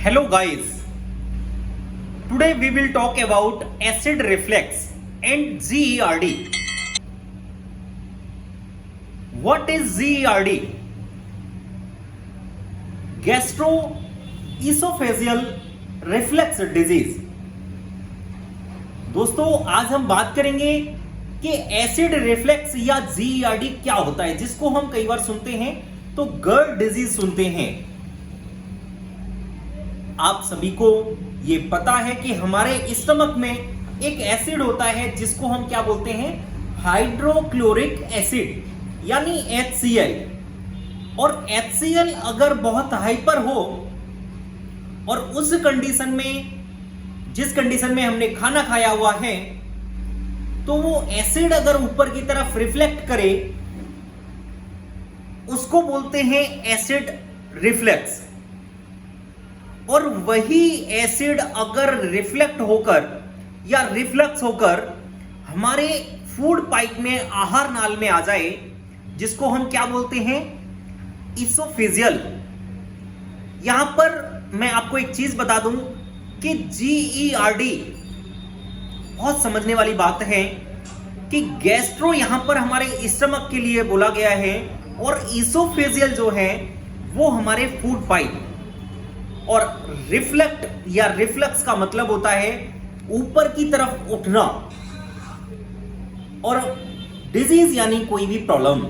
Hello guys, today we will talk about acid reflux and GERD. What is GERD? Gastroesophageal reflux disease. दोस्तों आज हम बात करेंगे कि एसिड रिफ्लेक्स या GERD क्या होता है, जिसको हम कई बार सुनते हैं तो गर्ड डिजीज सुनते हैं। आप सभी को ये पता है कि हमारे स्टमक में एक एसिड होता है जिसको हम क्या बोलते हैं, हाइड्रोक्लोरिक एसिड यानी HCl। और HCl अगर बहुत हाइपर हो और उस कंडीशन में, जिस कंडीशन में हमने खाना खाया हुआ है, तो वो एसिड अगर ऊपर की तरफ रिफ्लेक्ट करे उसको बोलते हैं एसिड रिफ्लेक्स। और वही एसिड अगर रिफ्लेक्ट होकर या रिफ्लक्स होकर हमारे फूड पाइप में, आहार नाल में आ जाए, जिसको हम क्या बोलते हैं, इसोफेजियल। यहां पर मैं आपको एक चीज बता दूं कि GERD बहुत समझने वाली बात है कि गैस्ट्रो यहां पर हमारे स्टमक के लिए बोला गया है और इसोफेजियल जो है वो हमारे फूड पाइप। और रिफ्लेक्ट या रिफ्लक्स का मतलब होता है ऊपर की तरफ उठना, और डिजीज यानी कोई भी प्रॉब्लम।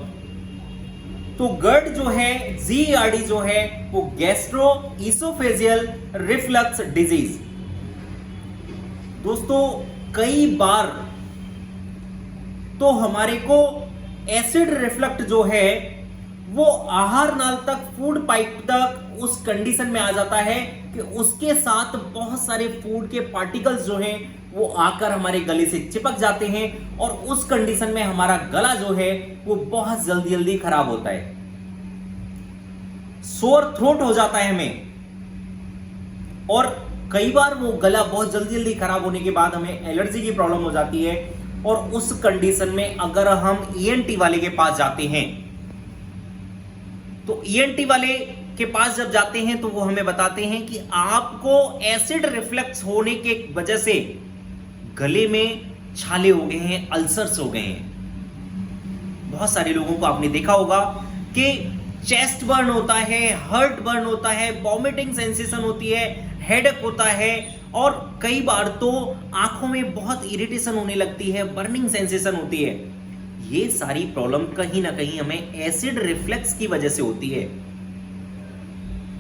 तो GERD जो है, GERD जो है वो गैस्ट्रो इसोफेजियल रिफ्लक्स डिजीज। दोस्तों कई बार तो हमारे को एसिड रिफ्लक्ट जो है वो आहार नाल तक, फूड पाइप तक उस कंडीशन में आ जाता है कि उसके साथ बहुत सारे फूड के पार्टिकल्स जो हैं वो आकर हमारे गले से चिपक जाते हैं, और उस कंडीशन में हमारा गला जो है वो बहुत जल्दी जल्दी खराब होता है। सोर थ्रोट हो जाता है हमें, और कई बार वो गला बहुत जल्दी जल्दी खराब होने के बाद हमें एलर्जी की प्रॉब्लम हो जाती है। और उस कंडीशन में अगर हम ENT वाले के पास जाते हैं, तो ENT वाले के पास जब जाते हैं तो वो हमें बताते हैं कि आपको एसिड रिफ्लक्स होने के वजह से गले में छाले हो गए हैं, अल्सर्स हो गए हैं। बहुत सारे लोगों को आपने देखा होगा कि चेस्ट बर्न होता है, हर्ट बर्न होता है, वॉमिटिंग सेंसेशन होती है, हेडेक होता है, और कई बार तो आंखों में बहुत इरिटेशन होने लगती है, बर्निंग सेंसेशन होती है। ये सारी प्रॉब्लम कहीं ना कहीं हमें एसिड रिफ्लेक्स की वजह से होती है।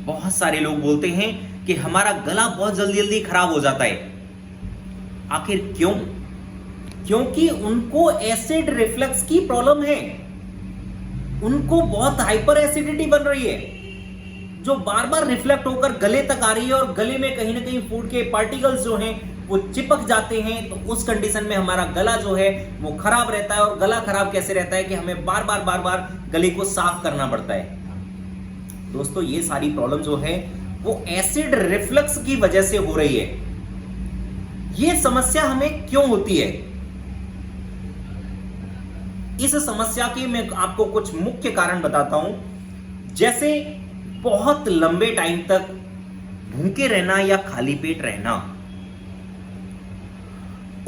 बहुत सारे लोग बोलते हैं कि हमारा गला बहुत जल्दी जल्दी खराब हो जाता है। आखिर क्यों? क्योंकि उनको एसिड रिफ्लक्स की प्रॉब्लम है। उनको बहुत हाइपर एसिडिटी बन रही है जो बार बार रिफ्लेक्ट होकर गले तक आ रही है, और गले में कहीं ना कहीं फूड के पार्टिकल्स जो हैं वो चिपक जाते हैं। तो उस कंडीशन में हमारा गला जो है वो खराब रहता है। और गला खराब कैसे रहता है कि हमें बार बार गले को साफ करना पड़ता है। दोस्तों ये सारी प्रॉब्लम जो है वो एसिड रिफ्लक्स की वजह से हो रही है। ये समस्या हमें क्यों होती है? इस समस्या के मैं आपको कुछ मुख्य कारण बताता हूं, जैसे बहुत लंबे टाइम तक भूखे रहना या खाली पेट रहना।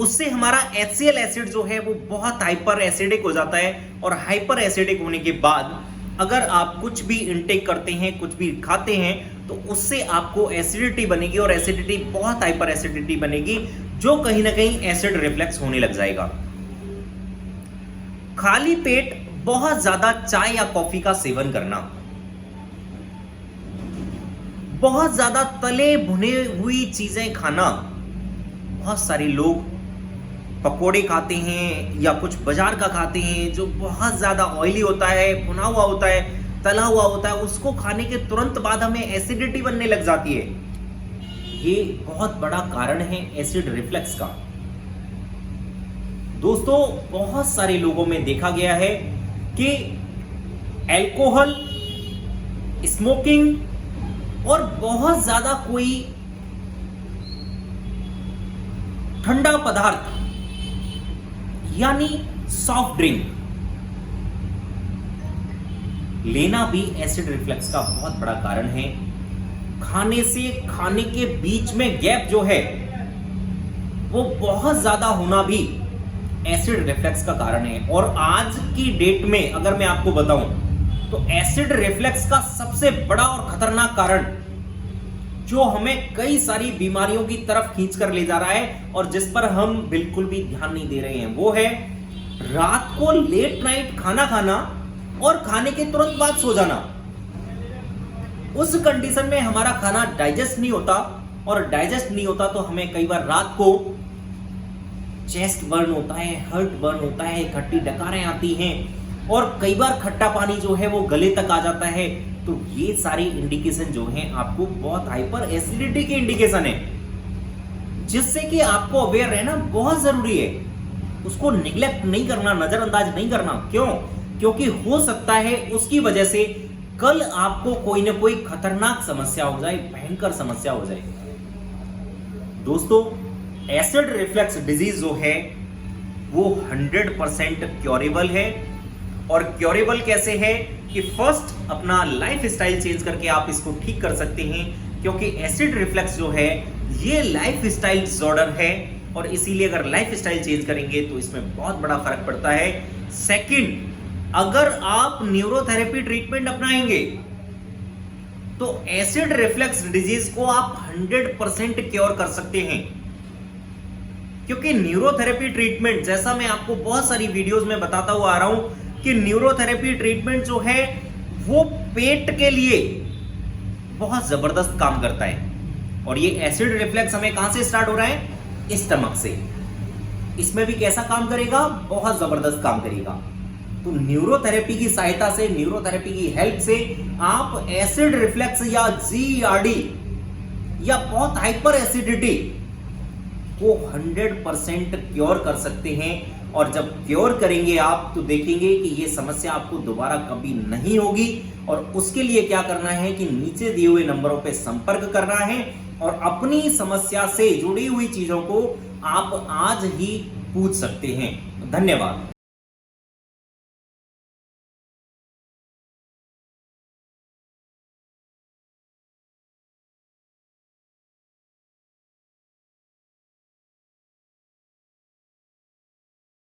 उससे हमारा HCl एसिड जो है वो बहुत हाइपर एसिडिक हो जाता है, और हाइपर एसिडिक होने के बाद अगर आप कुछ भी इनटेक करते हैं, कुछ भी खाते हैं, तो उससे आपको एसिडिटी बनेगी, और एसिडिटी बहुत हाइपर एसिडिटी बनेगी जो कहीं ना कहीं एसिड रिफ्लेक्स होने लग जाएगा। खाली पेट बहुत ज्यादा चाय या कॉफी का सेवन करना, बहुत ज्यादा तले भुने हुई चीजें खाना। बहुत सारे लोग पकोड़े खाते हैं या कुछ बाजार का खाते हैं जो बहुत ज्यादा ऑयली होता है, भुना हुआ होता है, तला हुआ होता है। उसको खाने के तुरंत बाद हमें एसिडिटी बनने लग जाती है। ये बहुत बड़ा कारण है एसिड रिफ्लक्स का। दोस्तों बहुत सारे लोगों में देखा गया है कि अल्कोहल, स्मोकिंग और बहुत ज्यादा कोई ठंडा पदार्थ यानी सॉफ्ट ड्रिंक लेना भी एसिड रिफ्लक्स का बहुत बड़ा कारण है। खाने से खाने के बीच में गैप जो है वो बहुत ज्यादा होना भी एसिड रिफ्लक्स का कारण है। और आज की डेट में अगर मैं आपको बताऊं तो एसिड रिफ्लक्स का सबसे बड़ा और खतरनाक कारण जो हमें कई सारी बीमारियों की तरफ खींच कर ले जा रहा है और जिस पर हम बिल्कुल भी ध्यान नहीं दे रहे हैं, वो है रात को लेट नाइट खाना खाना और खाने के तुरंत बाद सो जाना। उस कंडीशन में हमारा खाना डाइजेस्ट नहीं होता और डाइजेस्ट नहीं होता तो हमें कई बार रात को चेस्ट बर्न होता है, हार्ट बर्न होता है, खट्टी डकारें आती हैं और कई बार खट्टा पानी जो है वो गले तक आ जाता है। तो ये सारी इंडिकेशन जो हैं आपको बहुत हाइपर एसिडिटी की इंडिकेशन है, जिससे कि आपको अवेयर रहना बहुत जरूरी है। उसको निग्लेक्ट नहीं करना, नजरअंदाज नहीं करना। क्यों? क्योंकि हो सकता है उसकी वजह से कल आपको कोई ना कोई खतरनाक समस्या हो जाए, भयंकर समस्या हो जाए। दोस्तों, एसिड रिफ्लक्स डिजीज जो है वो 100% क्योरेबल है। और क्योरेबल कैसे है कि फर्स्ट अपना लाइफ स्टाइल चेंज करके आप इसको ठीक कर सकते हैं, क्योंकि एसिड रिफ्लक्स जो है ये लाइफ स्टाइल डिसऑर्डर है और इसीलिए अगर लाइफ स्टाइल चेंज करेंगे तो इसमें बहुत बड़ा फर्क पड़ता है। सेकंड, अगर आप न्यूरोथेरेपी ट्रीटमेंट अपनाएंगे तो एसिड रिफ्लक्स डिजीज को आप 100% क्योर कर सकते हैं, क्योंकि न्यूरोथेरेपी ट्रीटमेंट, जैसा मैं आपको बहुत सारी वीडियोस में बताता हुआ आ रहा हूं कि न्यूरोथेरेपी ट्रीटमेंट जो है वो पेट के लिए बहुत जबरदस्त काम करता है। और ये एसिड रिफ्लक्स हमें कहां से स्टार्ट हो रहा है? स्टमक से। इसमें भी कैसा काम करेगा? बहुत जबरदस्त काम करेगा। तो न्यूरोथेरेपी की सहायता से, न्यूरोथेरेपी की हेल्प से आप एसिड रिफ्लक्स या जीआरडी या बहुत हाइपर एसिडिटी को 100% क्योर कर सकते हैं। और जब क्योर करेंगे आप तो देखेंगे कि ये समस्या आपको दोबारा कभी नहीं होगी। और उसके लिए क्या करना है कि नीचे दिए हुए नंबरों पे संपर्क करना है और अपनी समस्या से जुड़ी हुई चीजों को आप आज ही पूछ सकते हैं। धन्यवाद।